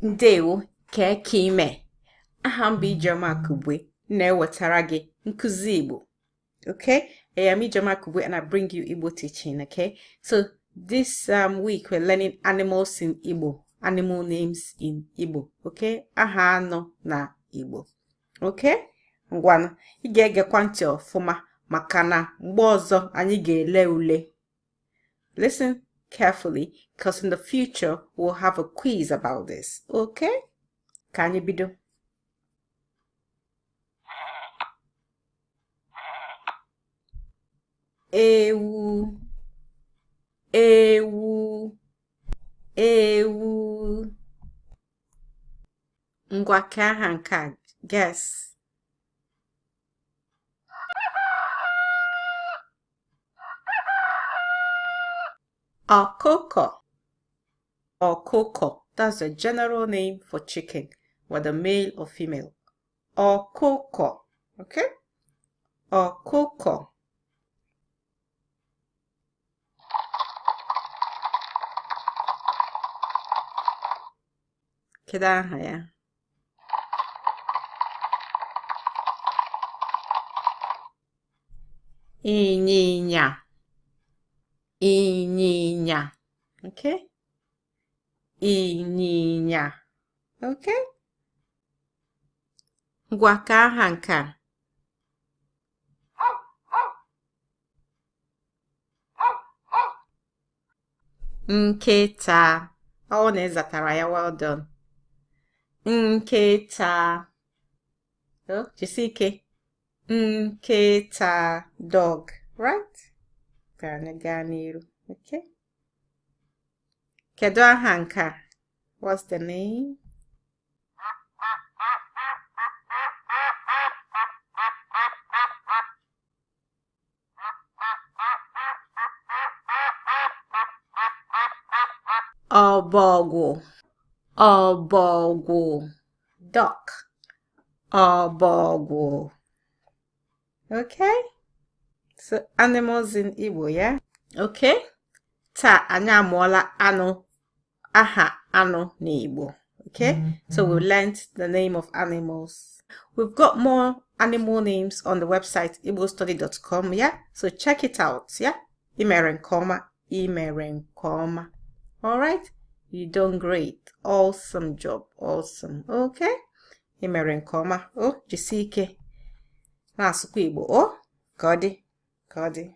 Ndewo kime. Aha m bụ Ijeoma Kubwe na-ewetara gị nkuzi Igbo. Okay? I am Ijeoma Kubwe and I bring you Igbo teaching. Okay? So this week we're learning animals in Igbo. Animal names in Igbo. Okay? Aha anọ na Igbo. Okay? Ngwana, ị ga-egekwa ntị ọfụma maka na mgbe ọzọ anyị ga-ele ule. Listen carefully, because in the future we'll have a quiz about this. Okay? Ka anyị bido. Ewu, ewu, ewu. Ngwa ka aha nke a, guess. Ọkụkọ. Ọkụkọ. That's a general name for chicken, whether male or female. Ọkụkọ. Okay? Ọkụkọ. Kedu aha ya? Nyinya. Nyinya. Okay? Nyinya. Okay? Ngwa ka aha nke a. Nkita. Ọ na-ezatara ya, well done. Nkita. Oh, jisike. Nkita, dog, right? Okay. Kedu aha nke a? What's the name? Ọbọgwụ. Ọbọgwụ. Duck. Ọbọgwụ. Okay? So animals in Igbo, yeah? Okay? Ta anyị amụọla anụ. Aha anụ n'Igbo. Okay? So we learned the name of animals. We've got more animal names on the website Igbostudy.com, yeah? So check it out, yeah? Imere nke ọma. Imere nke ọma. All right? You done great. Awesome job. Awesome. Okay? Imere nke ọma. Oh, jisike. Na-asụkwa Igbo. Oh, ka ọ dị.